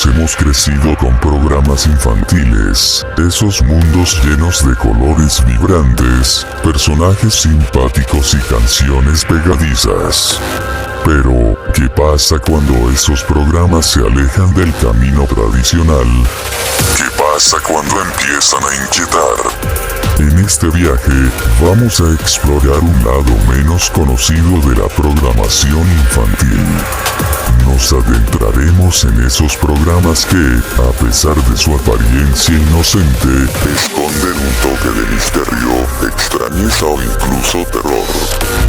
todos hemos crecido con programas infantiles, esos mundos llenos de colores vibrantes, personajes simpáticos y canciones pegadizas. Pero, ¿qué pasa cuando esos programas se alejan del camino tradicional? ¿Qué pasa cuando empiezan a inquietar? En este viaje, vamos a explorar un lado menos conocido de la programación infantil. Nos adentraremos en esos programas que, a pesar de su apariencia inocente, esconden un toque de misterio, extrañeza o incluso terror.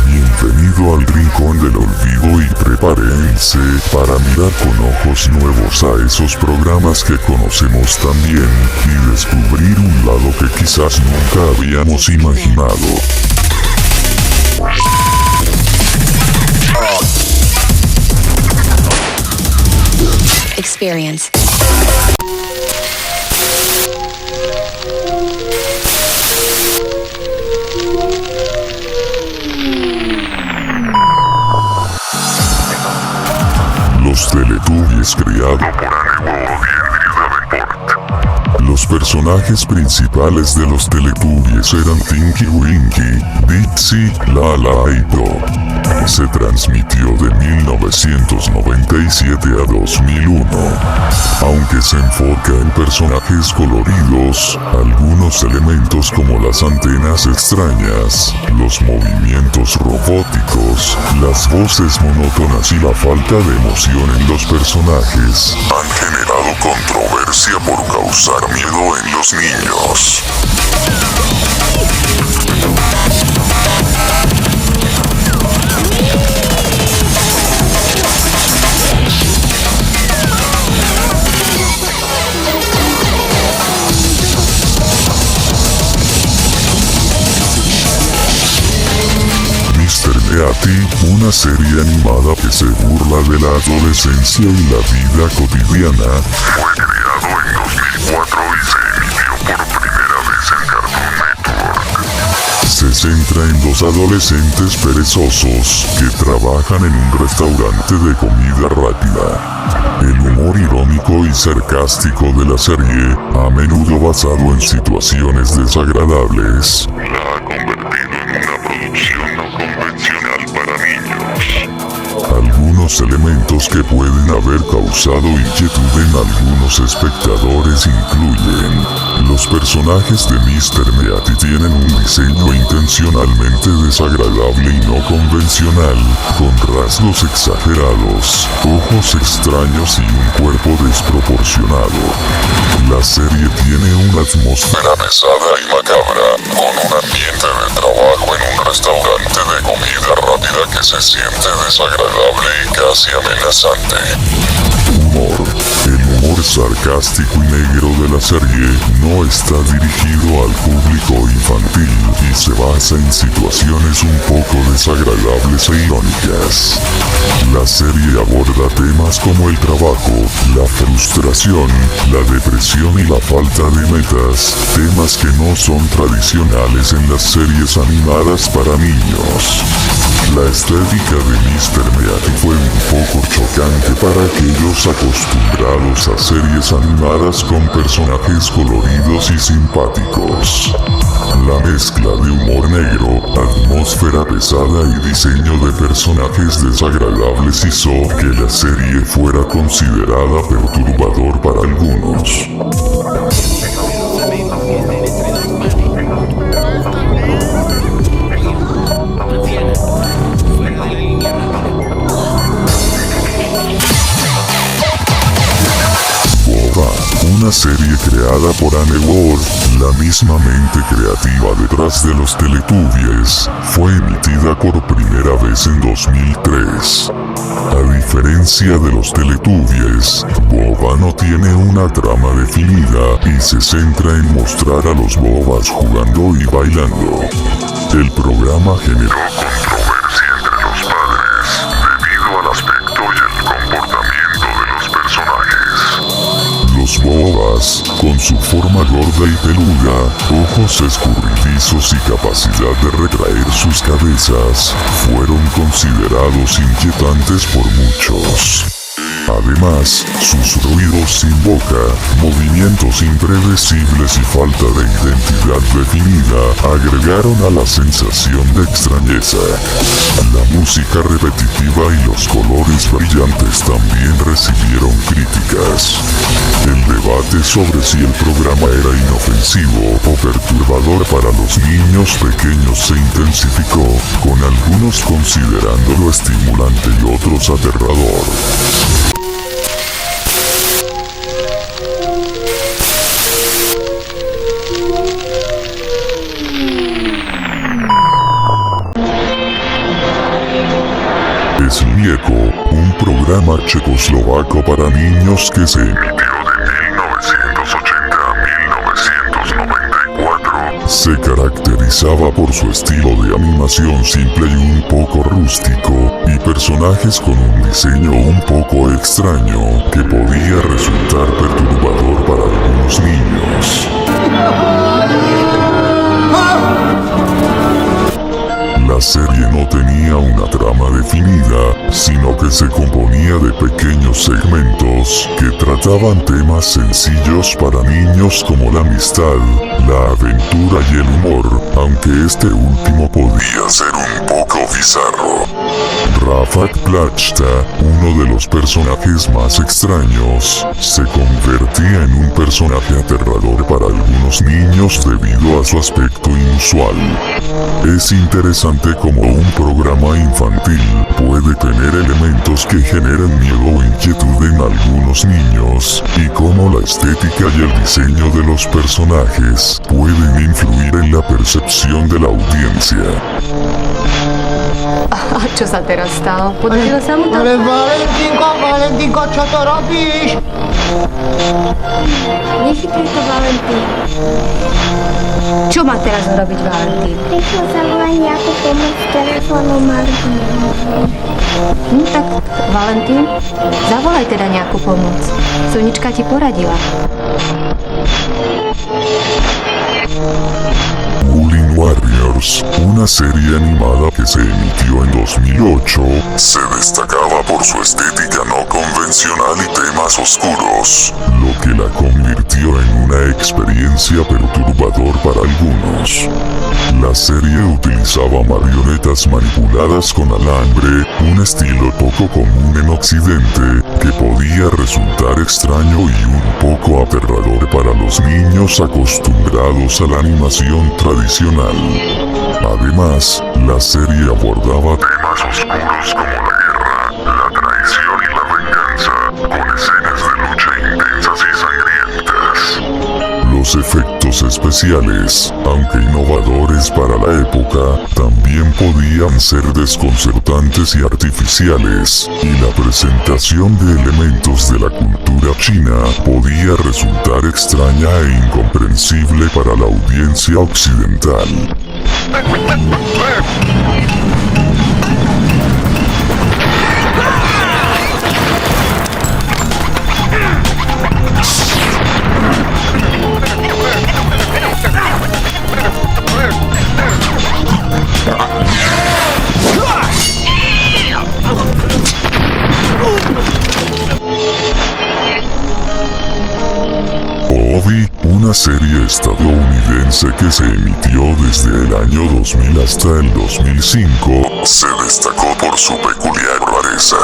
Bienvenido al rincón del olvido y prepárense para mirar con ojos nuevos a esos programas que conocemos tan bien y descubrir un lado que quizás nunca habíamos imaginado. Experience. Los Teletubbies, creado por Anne Wood y Andy Davenport. Los personajes principales de los Teletubbies eran Tinky Winky, Dixie, Lala y Dot. Se transmitió de 1997 a 2001. Aunque se enfoca en personajes coloridos, algunos elementos como las antenas extrañas, los movimientos robóticos, las voces monótonas y la falta de emoción en los personajes han generado controversia por causar miedo en los niños. Meati, una serie animada que se burla de la adolescencia y la vida cotidiana, fue creado en 2004 y se emitió por primera vez en Cartoon Network. Se centra en dos adolescentes perezosos que trabajan en un restaurante de comida rápida. El humor irónico y sarcástico de la serie, a menudo basado en situaciones desagradables, la ha convertido en una producción no convencional para niños. Algunos elementos que pueden haber causado inquietud en algunos espectadores incluyen: los personajes de Mr. Meati tienen un diseño intencionalmente desagradable y no convencional, con rasgos exagerados, ojos extraños y un cuerpo desproporcionado. La serie tiene una atmósfera pesada y macabra, con un ambiente de trabajo en un restaurante de comida rápida que se siente desagradable y casi amenazante. Humor. El humor sarcástico y negro de la serie no está dirigido al público infantil y se basa en situaciones un poco desagradables e irónicas. La serie aborda temas como el trabajo, la frustración, la depresión y la falta de metas, temas que no son tradicionales en las series animadas para niños. La estética de Mr. Meati fue un poco chocante para aquellos acostumbrados a series animadas con personajes coloridos y simpáticos. La mezcla de humor negro, atmósfera pesada y diseño de personajes desagradables hizo que la serie fuera considerada perturbador para algunos. Una serie creada por Anne Wood, la misma mente creativa detrás de los Teletubbies, fue emitida por primera vez en 2003. A diferencia de los Teletubbies, Boba no tiene una trama definida y se centra en mostrar a los Bobas jugando y bailando. El programa generó controversia entre los padres debido al aspecto y el comportamiento de los personajes. Los Bobas, con su forma gorda y peluda, ojos escurridizos y capacidad de retraer sus cabezas, fueron considerados inquietantes por muchos. Además, sus ruidos sin boca, movimientos impredecibles y falta de identidad definida agregaron a la sensación de extrañeza. La música repetitiva y los colores brillantes también recibieron críticas. El debate sobre si el programa era inofensivo o perturbador para los niños pequeños se intensificó, con algunos considerándolo estimulante y otros aterrador. Slieko, un programa checoslovaco para niños que se emitió de 1980 a 1994, se caracterizaba por su estilo de animación simple y un poco rústico, y personajes con un diseño un poco extraño, que podía resultar perturbador para algunos niños. La serie no tenía una trama definida, sino que se componía de pequeños segmentos que trataban temas sencillos para niños como la amistad, la aventura y el humor, aunque este último podía ser un poco bizarro. Rafał Plachta, uno de los personajes más extraños, se convertía en un personaje aterrador para algunos niños debido a su aspecto inusual. Es interesante cómo un programa infantil puede tener elementos que generan miedo o inquietud en algunos niños, y cómo la estética y el diseño de los personajes pueden influir en la percepción de la audiencia. Čo sa teraz stalo? Podarilo sa mu to? Ale Valentinko, čo to robíš? Nechytaj to, Valentín. Čo má teraz urobiť Valentín? Rýchlo zavolaj nejakú pomoc telefónu Martinu. Tak, Valentín, zavolaj teda nejakú pomoc. Sonička ti poradila. Wooling Warriors, una serie animada que se emitió en 2008, se destacaba por su estética no convencional y temas oscuros, lo que la convirtió en una experiencia perturbador para algunos. La serie utilizaba marionetas manipuladas con alambre, un estilo poco común en Occidente, que podía resultar extraño y un poco aterrador para los niños acostumbrados a la animación tradicional. Además, la serie abordaba temas oscuros como la guerra, la traición y la venganza, con escenas de lucha intensas y sangrientas. Los efectos especiales, aunque innovadores para la época, también podían ser desconcertantes y artificiales, y la presentación de elementos de la cultura china podía resultar extraña e incomprensible para la audiencia occidental. Obi, una serie estadounidense que se emitió desde el año 2000 hasta el 2005, se destacó por su peculiar rareza.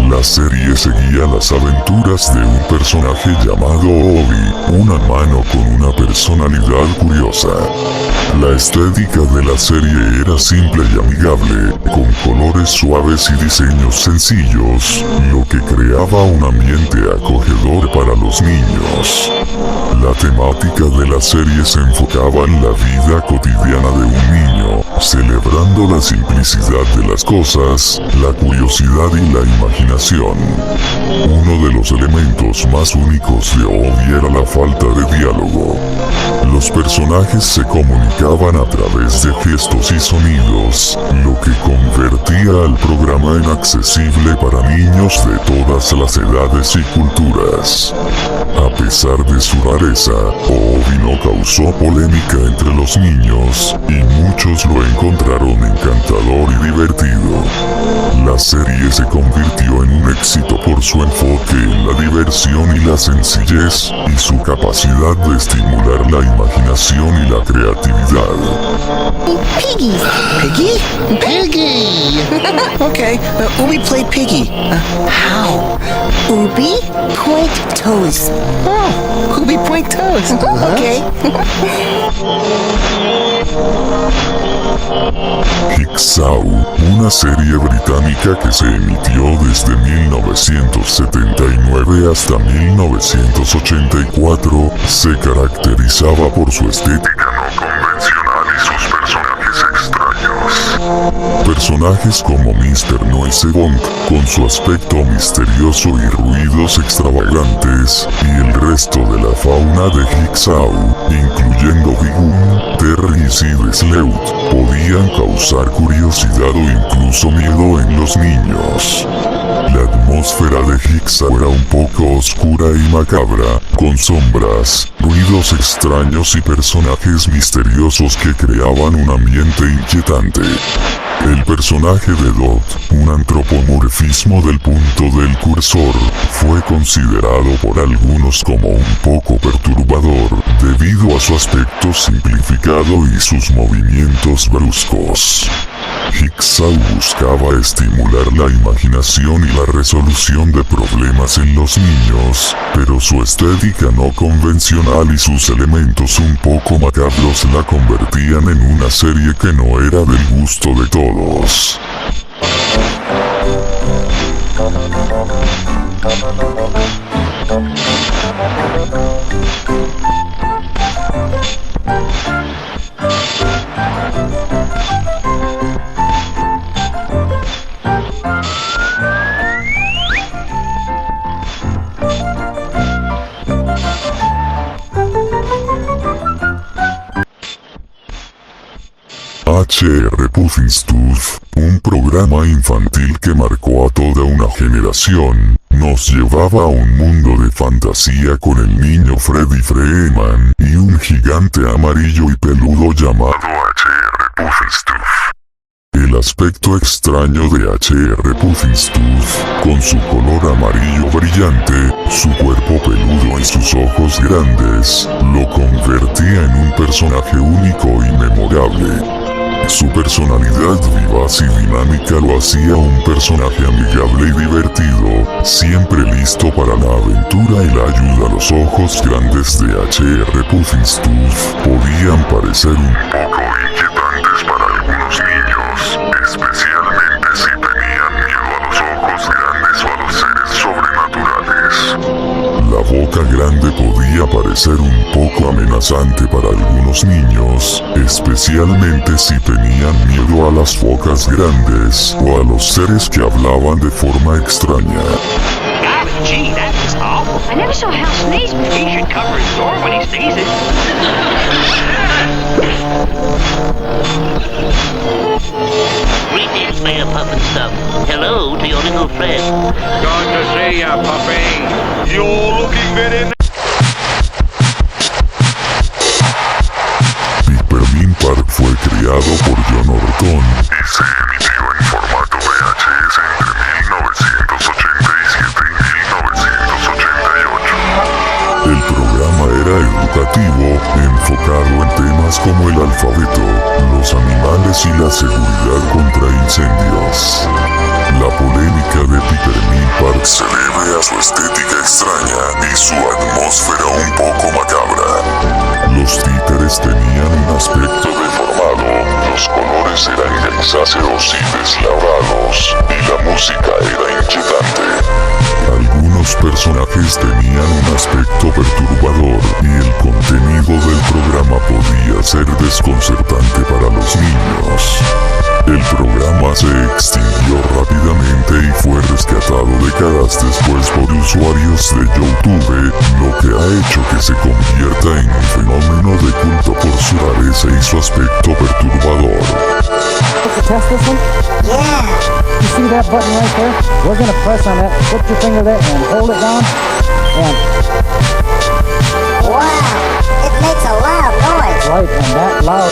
La serie seguía las aventuras de un personaje llamado Obi, una mano con una personalidad curiosa. La estética de la serie era simple y amigable, con colores suaves y diseños sencillos, lo que creaba un ambiente acogedor para los niños. La temática de la serie se enfocaba en la vida cotidiana de un niño, celebrando la simplicidad de las cosas, la curiosidad y la imaginación. Uno de los elementos más únicos de Obi era la falta de diálogo. Los personajes se comunicaban a través de gestos y sonidos, lo que convertía al programa en accesible para niños de todas las edades y culturas. A pesar de su rareza, Obi no causó polémica entre los niños, y muchos lo encontraron encantador y divertido. La serie se convirtió en un éxito por su enfoque en la diversión y la sencillez, y su capacidad de estimular la imaginación y la creatividad. Piggy. Piggy? Piggy! Okay, Ubi played Piggy. How? Ubi point toes. Oh, Ubi point toes. Okay. Jigsaw, una serie británica que se emitió desde 1979 hasta 1984, se caracterizaba por su estética no convencional y sus personajes extraños. Personajes como Mr. Noisebonk, con su aspecto misterioso y ruidos extravagantes, y el resto de la fauna de Jigsaw, incluyendo Bigum, Terry y Sid Sleut, podían causar curiosidad o incluso miedo en los niños. La atmósfera de Jigsaw era un poco oscura y macabra, con sombras, ruidos extraños y personajes misteriosos que creaban un ambiente inquietante. El personaje de Dot, un antropomorfismo del punto del cursor, fue considerado por algunos como un poco perturbador, debido a su aspecto simplificado y sus movimientos bruscos. Jigsaw buscaba estimular la imaginación y la resolución de problemas en los niños, pero su estética no convencional y sus elementos un poco macabros la convertían en una serie que no era del gusto de todos. H.R. Pufnstuf, un programa infantil que marcó a toda una generación, nos llevaba a un mundo de fantasía con el niño Freddy Freeman y un gigante amarillo y peludo llamado H.R. Pufnstuf. El aspecto extraño de H.R. Pufnstuf, con su color amarillo brillante, su cuerpo peludo y sus ojos grandes, lo convertía en un personaje único y memorable. Su personalidad vivaz y dinámica lo hacía un personaje amigable y divertido, siempre listo para la aventura y la ayuda. Los ojos grandes de H.R. Pufnstuf podían parecer un poco inquietantes para algunos niños, especialmente si tenían miedo a los ojos grandes o a los seres sobrenaturales. La boca grande podía parecer un poco amenazante para algunos niños, especialmente si tenían miedo a las focas grandes o a los seres que hablaban de forma extraña. Golly gee, that was awful. I never saw Hal sneeze before. He should cover his door when he sneezes. Greetings, Mayor Pufnstuf. Hello to your little friend. Good to see ya, puppy. You're looking very Peppermint Park fue creado por John Orton y se emitió en formato VHS entre 1987 y 1988. El programa era educativo, enfocado en temas como el alfabeto, los animales y la seguridad contra incendios. La polémica de Peppermint Park se debe a su estética extraña y su atmósfera un poco macabra. Los títeres tenían un aspecto deformado, los colores eran grisáceos y deslavados, y la música era inquietante. Algunos personajes tenían un aspecto perturbador y el contenido del programa podía ser desconcertante para los niños. El programa se extinguió rápidamente y fue rescatado décadas después por usuarios de YouTube, lo que ha hecho que se convierta en un fenómeno de culto por su rareza y su aspecto perturbador. Test this one? Yeah. You see that button right there? We're going to press on that. Put your finger there and hold it down. And loud.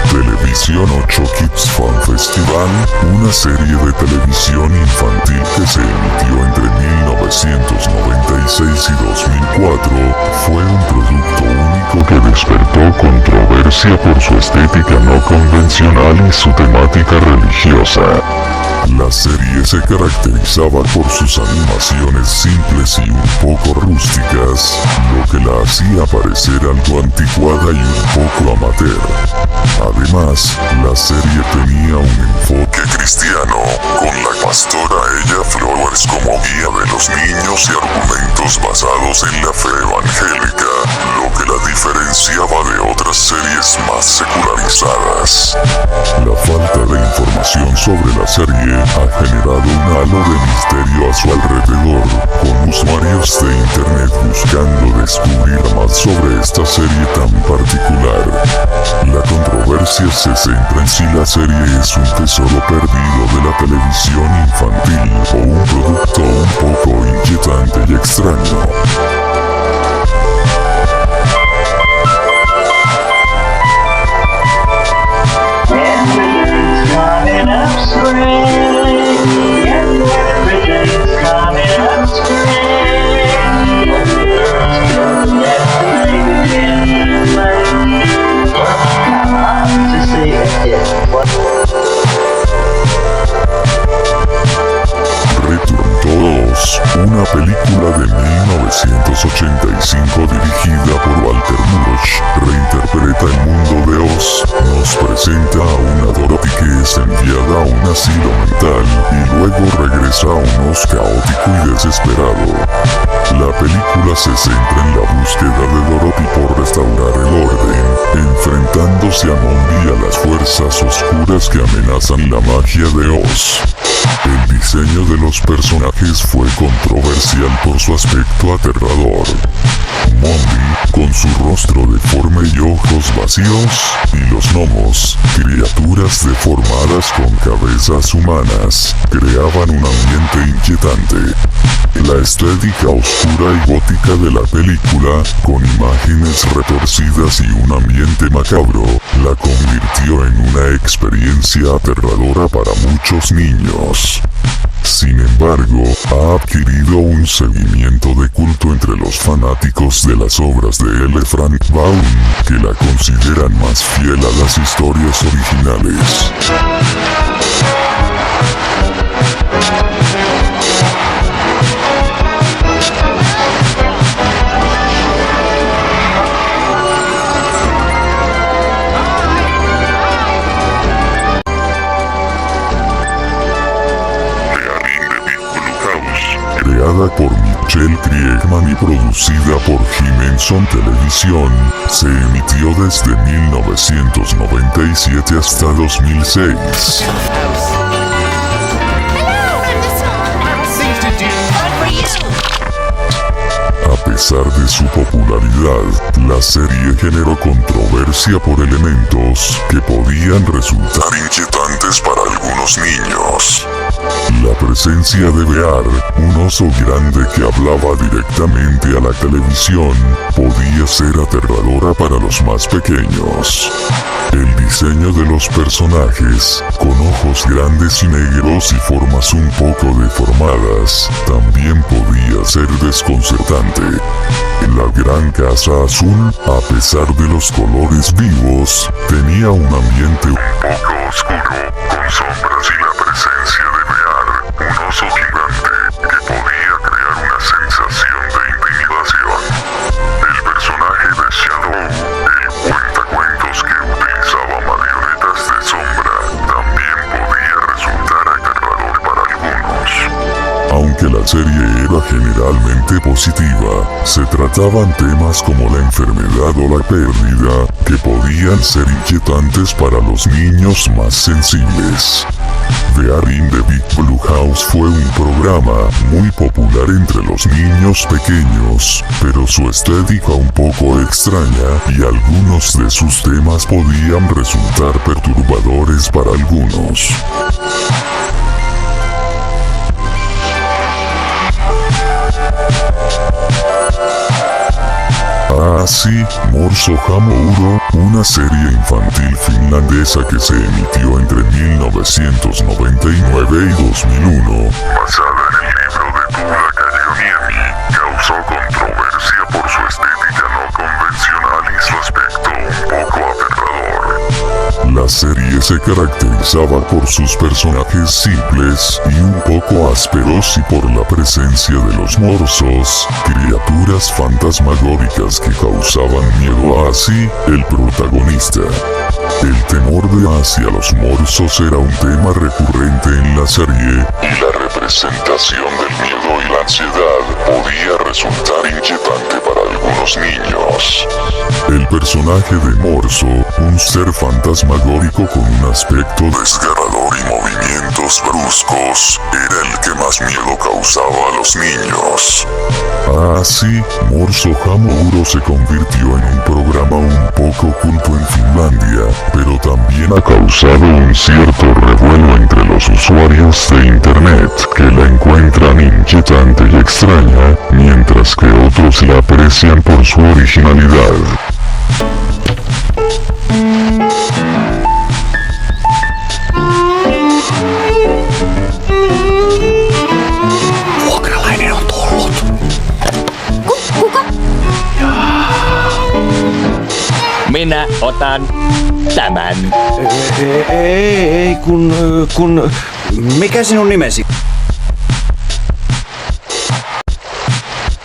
Televisión 8 Kids Fan Festival, una serie de televisión infantil que se emitió entre 1996 y 2004, fue un producto único que despertó controversia por su estética no convencional y su temática religiosa. La serie se caracterizaba por sus animaciones simples y un poco rústicas, lo que la hacía parecer algo anticuada y un poco amateur. Además, la serie tenía un enfoque cristiano, con la pastora Ella Flowers como guía de los niños y argumentos basados en la fe evangélica, lo que la diferenciaba de otras series más secularizadas. La falta de información sobre la serie ha generado un halo de misterio a su alrededor, con usuarios de internet buscando descubrir más sobre esta serie tan particular. La controversia se centra en si la serie es un tesoro perdido de la televisión infantil o un producto un poco inquietante y extraño. Return 2, una película de 1985 dirigida por Walter Murch, reinterpreta el mundo de Oz, nos presenta a una Dorothy que es enviada a un asilo mental y luego regresa a un Oz caótico y desesperado. La película se centra en la búsqueda de Dorothy por restaurar el orden, enfrentándose a Mombi y a las fuerzas oscuras que amenazan la magia de Oz. El diseño de los personajes fue controversial por su aspecto aterrador. Mombi, con su rostro deforme y ojos vacíos, y los gnomos, criaturas deformadas con cabezas humanas, creaban un ambiente inquietante. La estética oscura y gótica de la película, con imágenes retorcidas y un ambiente macabro, la convirtió en una experiencia aterradora para muchos niños. Sin embargo, ha adquirido un seguimiento de culto entre los fanáticos de las obras de L. Frank Baum, que la consideran más fiel a las historias originales. Creada por Michelle Kriegman y producida por Jimenson Televisión, se emitió desde 1997 hasta 2006. A pesar de su popularidad, la serie generó controversia por elementos que podían resultar inquietantes para algunos niños. La presencia de Bear, un oso grande que hablaba directamente a la televisión, podía ser aterradora para los más pequeños. El diseño de los personajes, con ojos grandes y negros y formas un poco deformadas, también podía ser desconcertante. La gran casa azul, a pesar de los colores vivos, tenía un ambiente un poco oscuro, con sombras y la presencia de Bear, un oso gigante, que podía crear una sensación de intimidación. El personaje de Shadow, el cuentacuentos que utilizaba marionetas de sombra, también podía resultar aterrador para algunos. Aunque la serie era generalmente positiva, se trataban temas como la enfermedad o la pérdida, que podían ser inquietantes para los niños más sensibles. Bear in the Big Blue House fue un programa muy popular entre los niños pequeños, pero su estética un poco extraña y algunos de sus temas podían resultar perturbadores para algunos. Así, Morso Hamo-uro, una serie infantil finlandesa que se emitió entre 1999 y 2001, basada en el libro de Tuula Kajoniemi, causó controversia por su estética no convencional y su aspecto un poco aterrador. La serie se caracterizaba por sus personajes simples y un poco ásperos y por la presencia de los morsos, criaturas fantasmagóricas que causaban miedo a Asi, el protagonista. El temor de Asi a los morsos era un tema recurrente en la serie, y la representación del miedo y la ansiedad podía resultar inquietante para algunos niños. El personaje de Morso, un ser fantasmagórico con un aspecto desgarrador y movimientos bruscos, era el que más miedo causaba a los niños. Así, Morso Hamo-uro se convirtió en un programa un poco oculto en Finlandia, pero también ha causado un cierto revuelo entre los usuarios de internet, que la encuentran inquietante y extraña, mientras que otros la aprecian por su originalidad. Minä otan tämän. Ei, kun... Mikä sinun nimesi?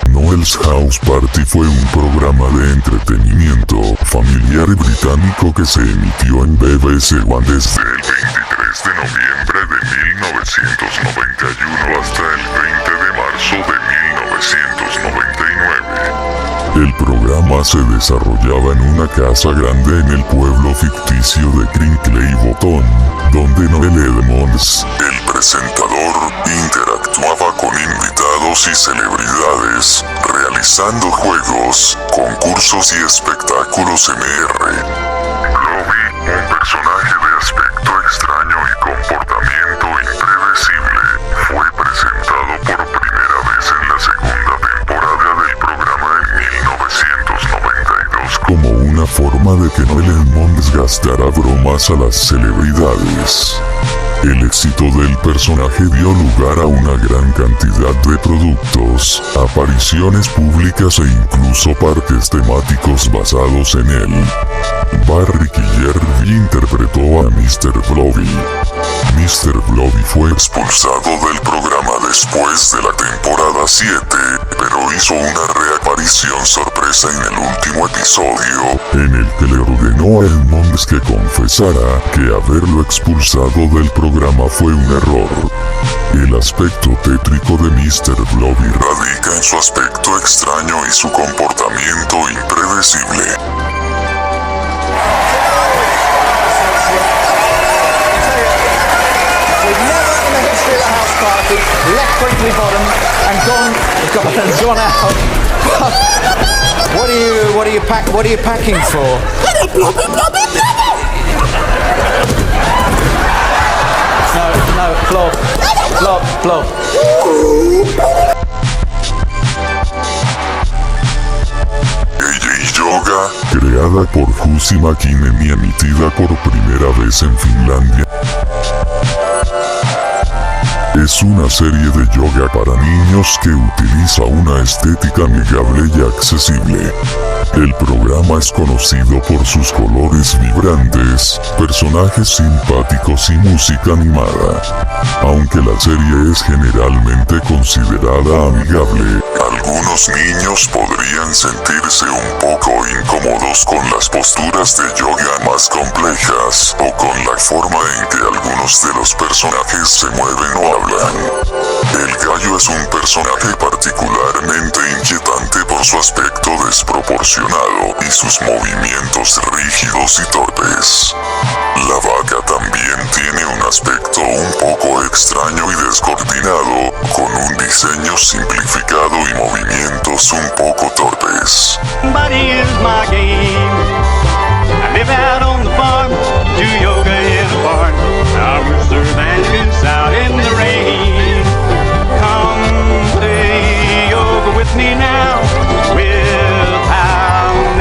Noel's House Party fue un programa de entretenimiento familiar británico que se emitió en BBC One desde el 23 de noviembre de 1991 hasta el 20 de marzo de 1999. El programa se desarrollaba en una casa grande en el pueblo ficticio de Crinkley Bottom, donde Noel Edmonds, el presentador, interactuaba con invitados y celebridades, realizando juegos, concursos y espectáculos MR. Blobby, un personaje de aspecto extraño y comportamiento impredecible, fue presentado por primera vez en la segunda temporada del programa en 1992 como una forma de que Noel Edmonds gastara bromas a las celebridades. El éxito del personaje dio lugar a una gran cantidad de productos, apariciones públicas e incluso parques temáticos basados en él. Barry Killerby interpretó a Mr. Blobby. Mr. Blobby fue expulsado del programa después de la temporada 7, pero hizo una reaparición sorpresa en el último episodio, en el que le ordenó a Edmonds que confesara que haberlo expulsado del programa fue un error. El aspecto tétrico de Mr. Blobby radica en su aspecto extraño y su comportamiento impredecible. Left Brinkley Bottom and gone out. What are you packing for? No, Blob. Yoga, creada por Jussi Mäkinen y emitida por primera vez en Finlandia. Es una serie de yoga para niños que utiliza una estética amigable y accesible. El programa es conocido por sus colores vibrantes, personajes simpáticos y música animada. Aunque la serie es generalmente considerada amigable, algunos niños podrían sentirse un poco incómodos con las posturas de yoga más complejas o con la forma en que algunos de los personajes se mueven o hablan. El gallo es un personaje particularmente inquietante por su aspecto desproporcionado y sus movimientos rígidos y torpes. La vaca también tiene un aspecto un poco extraño y descoordinado, con un diseño simplificado y movimientos un poco torpes. Somebody is my game. I live out on the farm, do yoga in a barn. Our rooster man is out in the rain. Come play yoga with me now. We'll pound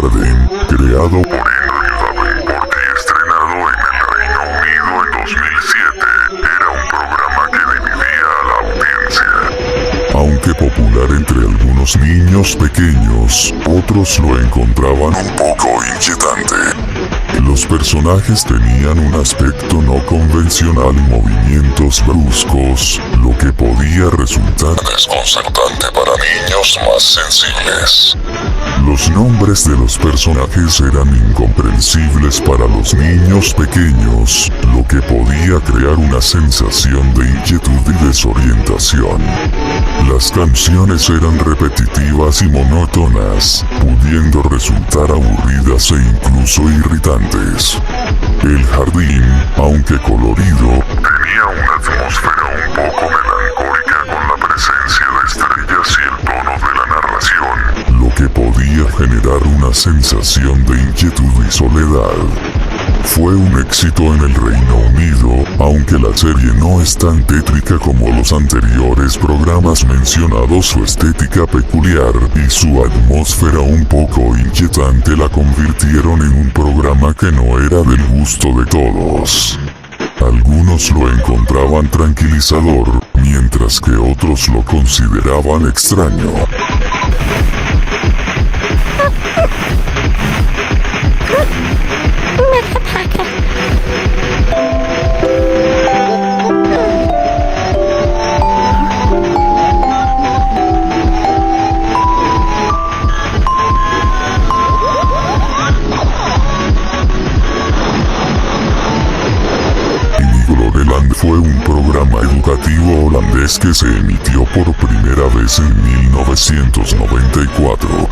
Kindergarten, creado por Henry Davenport y estrenado en el Reino Unido en 2007, era un programa que dividía a la audiencia. Aunque popular entre algunos niños pequeños, otros lo encontraban un poco inquietante. Los personajes tenían un aspecto no convencional y movimientos bruscos, lo que podía resultar desconcertante para niños más sensibles. Los nombres de los personajes eran incomprensibles para los niños pequeños, lo que podía crear una sensación de inquietud y desorientación. Las canciones eran repetitivas y monótonas, pudiendo resultar aburridas e incluso irritantes. El jardín, aunque colorido, tenía una atmósfera un poco melancólica con la presencia de estrellas y el tono de la narración, lo que podía generar una sensación de inquietud y soledad. Fue un éxito en el Reino Unido, aunque la serie no es tan tétrica como los anteriores programas mencionados. Su estética peculiar y su atmósfera un poco inquietante la convirtieron en un programa que no era del gusto de todos. Algunos lo encontraban tranquilizador, mientras que otros lo consideraban extraño. Fue un programa educativo holandés que se emitió por primera vez en 1994.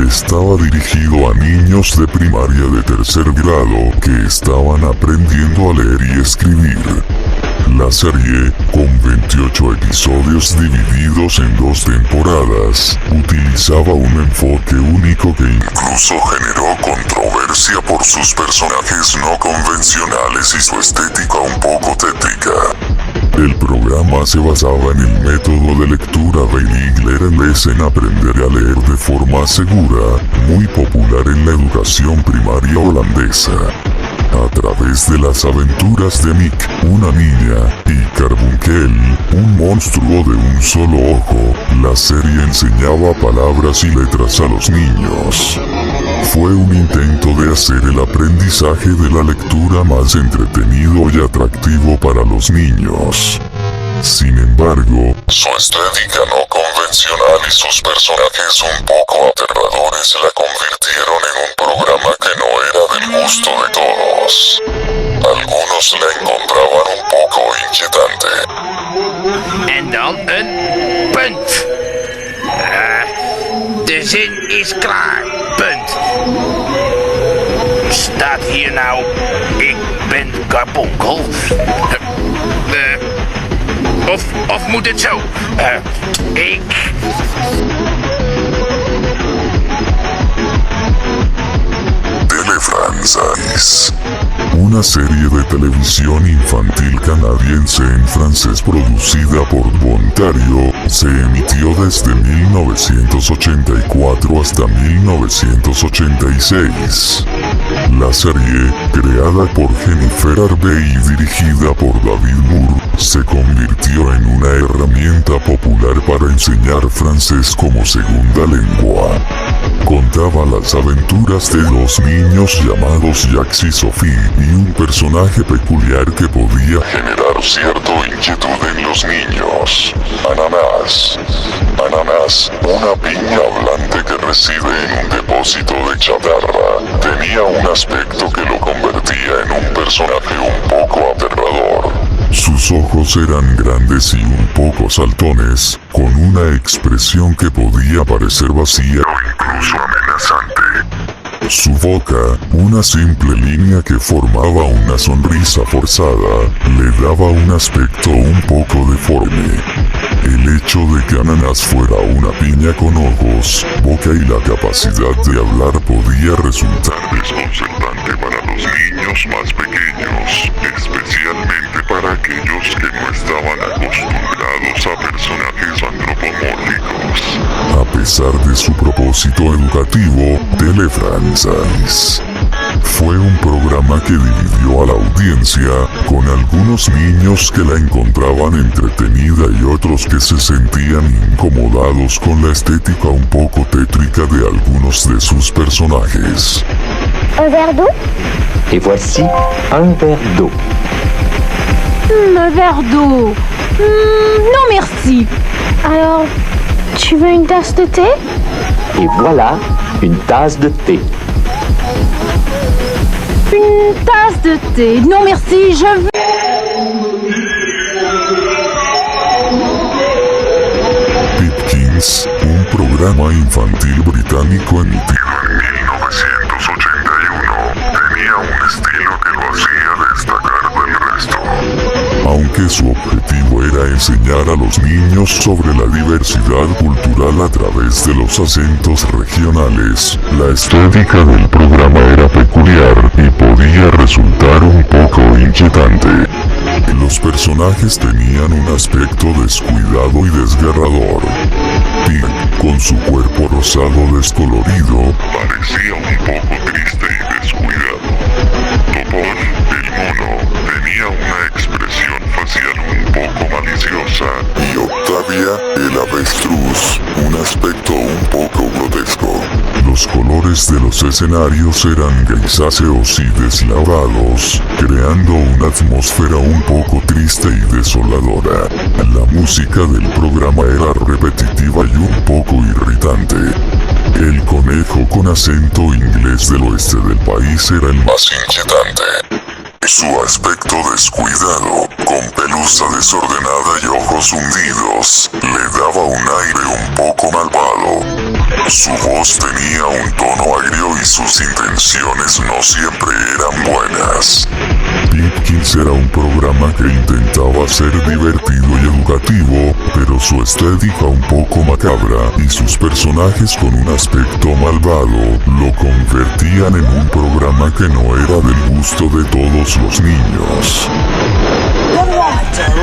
Estaba dirigido a niños de primaria de tercer grado que estaban aprendiendo a leer y escribir. La serie, con 28 episodios divididos en 2 temporadas, utilizaba un enfoque único que incluso generó controversia por sus personajes no convencionales y su estética un poco tétrica. El programa se basaba en el método de lectura Bijleren en aprender a leer de forma segura, muy popular en la educación primaria holandesa. A través de las aventuras de Mick, una niña, y Carbunkel, un monstruo de un solo ojo, la serie enseñaba palabras y letras a los niños. Fue un intento de hacer el aprendizaje de la lectura más entretenido y atractivo para los niños. Sin embargo, su estética no convencional y sus personajes un poco aterradores la convirtieron en un programa que no era del gusto de todos. Algunos la encontraban un poco inquietante. En dan een punt. De zin is klaar. Punt. Staat hier nou, ik ben Carbunkel? Of moet het zo? Ik... Telefrancais. Una serie de televisión infantil canadiense en francés producida por Bontario, se emitió desde 1984 hasta 1986. La serie, creada por Jennifer Arbey y dirigida por David Moore, se convirtió en una herramienta popular para enseñar francés como segunda lengua. Contaba las aventuras de dos niños llamados Jacques y Sophie y un personaje peculiar que podía generar cierta inquietud en los niños. Ananas. Ananas, una piña hablante que reside en un depósito de chatarra, tenía un aspecto que lo convertía en un personaje un poco aterrador. Sus ojos eran grandes y un poco saltones, con una expresión que podía parecer vacía o incluso amenazante. Su boca, una simple línea que formaba una sonrisa forzada, le daba un aspecto un poco deforme. El hecho de que Ananas fuera una piña con ojos, boca y la capacidad de hablar podía resultar desconcertante para los niños más pequeños, especialmente para aquellos que no estaban acostumbrados a personajes antropomórficos. A pesar de su propósito educativo, Telefrancais. Fue un programa que dividió a la audiencia, con algunos niños que la encontraban entretenida y otros que se sentían incomodados con la estética un poco tétrica de algunos de sus personajes. Un verre d'eau? Et voici un verre d'eau. Un verre d'eau. Non merci. Alors, tu veux une tasse de thé? Et voilà une tasse de thé. Une tasse de thé. Non merci, je veux... Pipkins, un programa infantil británico emitido en 1981, tenía un estilo que lo hacía destacar del resto. Aunque su objetivo era enseñar a los niños sobre la diversidad cultural a través de los acentos regionales, la estética del programa era peculiar y podía resultar un poco inquietante. Los personajes tenían un aspecto descuidado y desgarrador. Pig, con su cuerpo rosado descolorido, parecía un poco triste y descuidado. Topor, el mono, tenía una expresión facial un poco maliciosa. Y Octavia, el avestruz, un aspecto un poco grotesco. Los colores de los escenarios eran grisáceos y deslavados, creando una atmósfera un poco triste y desoladora. La música del programa era repetitiva y un poco irritante. El conejo con acento inglés del oeste del país era el más inquietante. Su aspecto descuidado, con pelusa desordenada y ojos hundidos, le daba un aire un poco malvado. Su voz tenía un tono agrio y sus intenciones no siempre eran buenas. Pipkins era un programa que intentaba ser divertido y educativo, pero su estética un poco macabra y sus personajes con un aspecto malvado lo convertían en un programa que no era del gusto de todos los niños.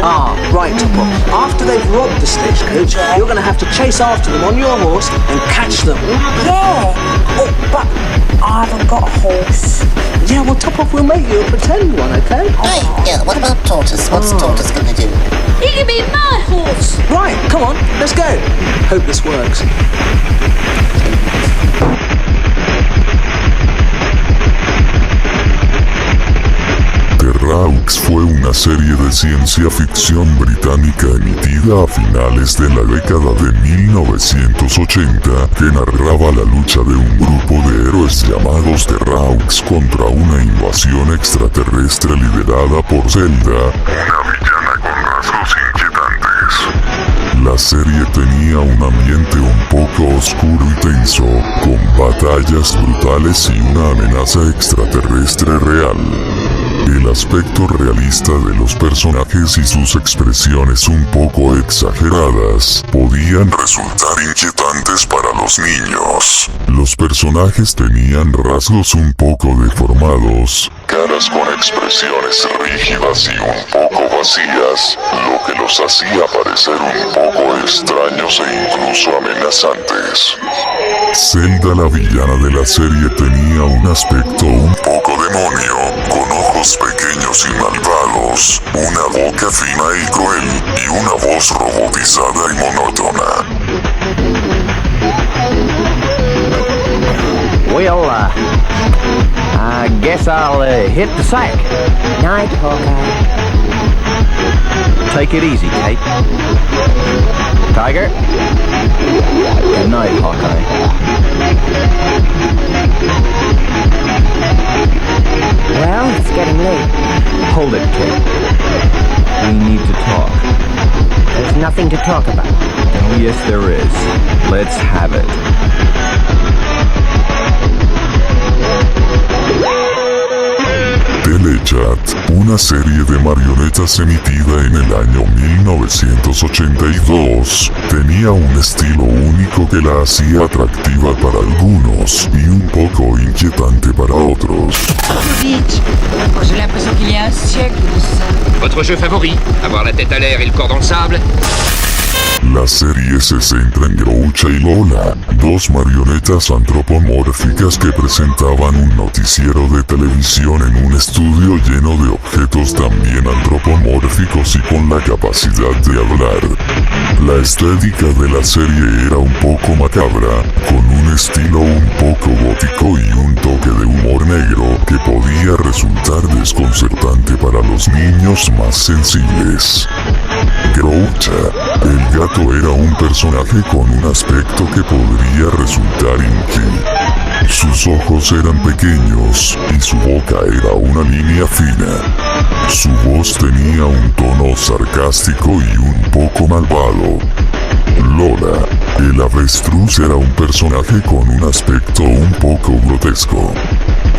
Ah, right, Topper. After they've robbed the stagecoach, you're going to have to chase after them on your horse and catch them. Yeah. Oh, but I haven't got a horse. Yeah, well, Topper, we'll make you a pretend one, okay? Hey, yeah, what about Tortoise? What's Tortoise gonna do? He can be my horse. Right, come on, let's go. Hope this works. Terraux fue una serie de ciencia ficción británica emitida a finales de la década de 1980 que narraba la lucha de un grupo de héroes llamados Terraux contra una invasión extraterrestre liderada por Zelda, una villana con rasgos inquietantes. La serie tenía un ambiente un poco oscuro y tenso, con batallas brutales y una amenaza extraterrestre real. El aspecto realista de los personajes y sus expresiones un poco exageradas podían resultar inquietantes para los niños. Los personajes tenían rasgos un poco deformados, caras con expresiones rígidas y un poco vacías, lo que los hacía parecer un poco extraños e incluso amenazantes. Zelda, la villana de la serie, tenía un aspecto un poco demonio, con ojos pequeños y malvados, una boca fina y cruel, y una voz robotizada y monótona. Well, I guess I'll hit the sack. Night, Hawkeye. Take it easy, Kate. Tiger? Good night, Hawkeye. Well, it's getting late. Hold it, Kate. We need to talk. There's nothing to talk about. Oh, yes, there is. Let's have it. Telechat, una serie de marionetas emitida en el año 1982, tenía un estilo único que la hacía atractiva para algunos y un poco inquietante para otros. Vite. J'ai l'impression qu'il y a un siècle de ça. Votre jeu favori? Avoir la tête à l'air et le corps dans le sable? La serie se centra en Groucho y Lola, dos marionetas antropomórficas que presentaban un noticiero de televisión en un estudio lleno de objetos también antropomórficos y con la capacidad de hablar. La estética de la serie era un poco macabra, con un estilo un poco gótico y un toque de humor negro que podía resultar desconcertante para los niños más sensibles. Groucho, el gato, era un personaje con un aspecto que podría resultar inútil. Sus ojos eran pequeños y su boca era una línea fina. Su voz tenía un tono sarcástico y un poco malvado. Lola, el avestruz, era un personaje con un aspecto un poco grotesco.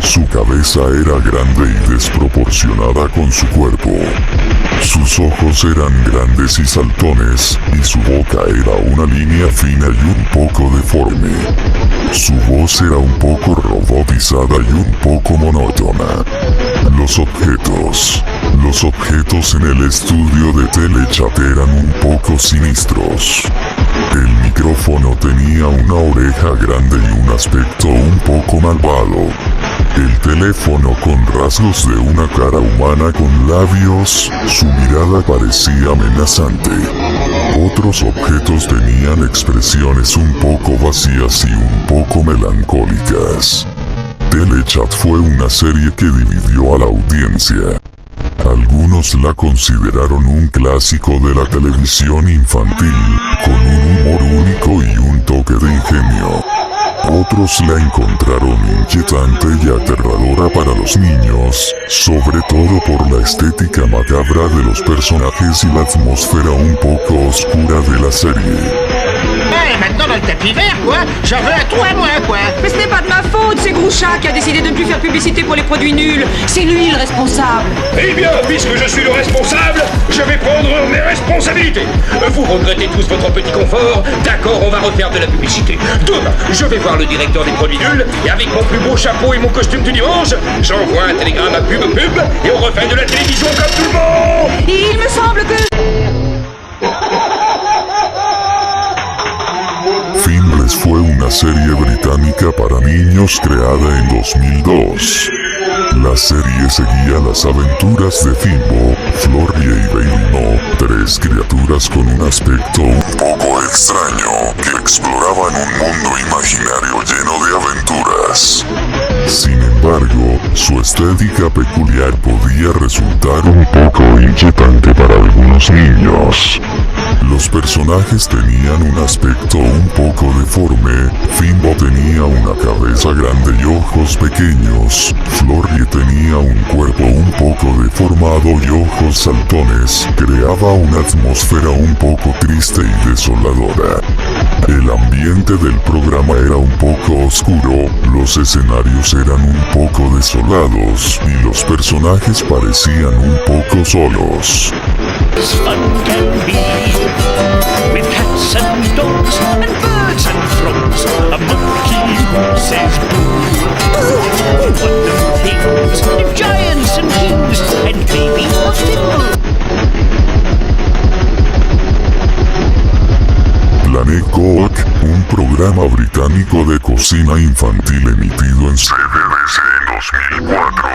Su cabeza era grande y desproporcionada con su cuerpo. Sus ojos eran grandes y saltones, y su boca era una línea fina y un poco deforme. Su voz era un poco robotizada y un poco monótona. Los objetos en el estudio de Telechat eran un poco sinistros. El micrófono tenía una oreja grande y un aspecto un poco malvado. El teléfono con rasgos de una cara humana con labios, su mirada parecía amenazante. Otros objetos tenían expresiones un poco vacías y un poco melancólicas. Telechat fue una serie que dividió a la audiencia. Algunos la consideraron un clásico de la televisión infantil, con un humor único y un toque de ingenio. Otros la encontraron inquietante y aterradora para los niños, sobre todo por la estética macabra de los personajes y la atmósfera un poco oscura de la serie. Maintenant dans le tapis vert, quoi. J'en veux à toi, moi, quoi. Mais ce n'est pas de ma faute, c'est Groucha qui a décidé de ne plus faire publicité pour les produits nuls. C'est lui le responsable. Eh bien, puisque je suis le responsable, je vais prendre mes responsabilités. Vous regrettez tous votre petit confort. D'accord, on va refaire de la publicité. Demain, je vais voir le directeur des produits nuls et avec mon plus beau chapeau et mon costume du dimanche, j'envoie un télégramme à pub et on refait de la télévision comme tout le monde. Il me semble que... Finless fue una serie británica para niños creada en 2002. La serie seguía las aventuras de Fimbo, Florrie y Baby Mo, tres criaturas con un aspecto un poco extraño que exploraban un mundo imaginario lleno de aventuras. Sin embargo, su estética peculiar podía resultar un poco inquietante para algunos niños. Los personajes tenían un aspecto un poco deforme. Fimbo tenía una cabeza grande y ojos pequeños. Florrie tenía un cuerpo un poco deformado y ojos saltones. Creaba una atmósfera un poco triste y desoladora. El ambiente del programa era un poco oscuro, los escenarios eran un poco desolados y los personajes parecían un poco solos. Fun can be with cats and dogs and birds and frogs. A monkey who says boo. Wonderful things and giants and kings and baby of Fimbo. Planet Cook, un programa británico de cocina infantil emitido en CBS en 2004,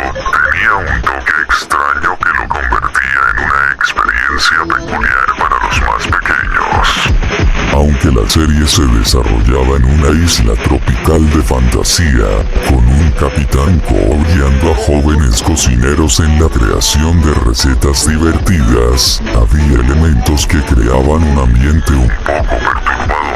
tenía un toque extraño que lo convertía en una experiencia peculiar para los más pequeños. Aunque la serie se desarrollaba en una isla tropical de fantasía, con un capitán Cook guiando a jóvenes cocineros en la creación de recetas divertidas, había elementos que creaban un ambiente un poco perturbador.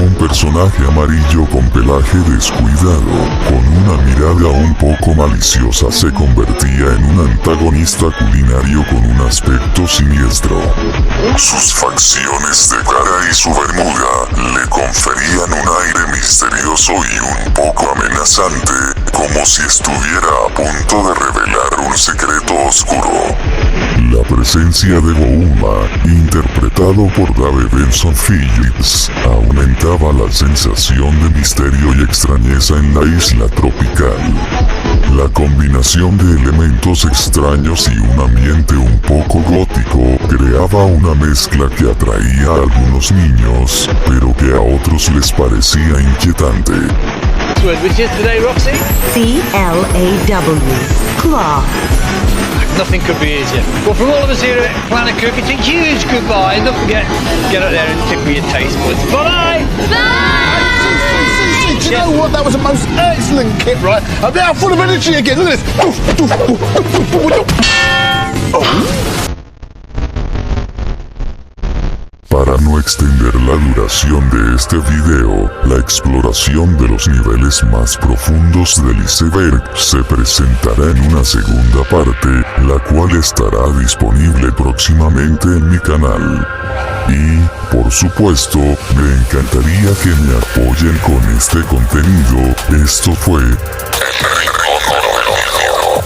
Un personaje amarillo con pelaje descuidado, con una mirada un poco maliciosa, se convertía en un antagonista culinario con un aspecto siniestro. Sus facciones de cara y su bermuda le conferían un aire misterioso y un poco amenazante, como si estuviera a punto de revelar un secreto oscuro. La presencia de Bouma, interpretado por Dave Benson Phillips, aumentaba la sensación de misterio y extrañeza en la isla tropical. La combinación de elementos extraños y un ambiente un poco gótico creaba una mezcla que atraía a algunos niños, pero que a otros les parecía inquietante. Which is today, Roxy? C-L-A-W. Claw. Nothing could be easier. Well, from all of us here at Planet Cook, it's a huge goodbye. Don't forget, get up there and tickle your taste buds. Bye! Do you know what? That was a most excellent kit, right? I'm now full of energy again. Look at this. Para no extender la duración de este video, la exploración de los niveles más profundos del iceberg se presentará en una segunda parte, la cual estará disponible próximamente en mi canal. Y, por supuesto, me encantaría que me apoyen con este contenido. Esto fue... El Rincón del Video.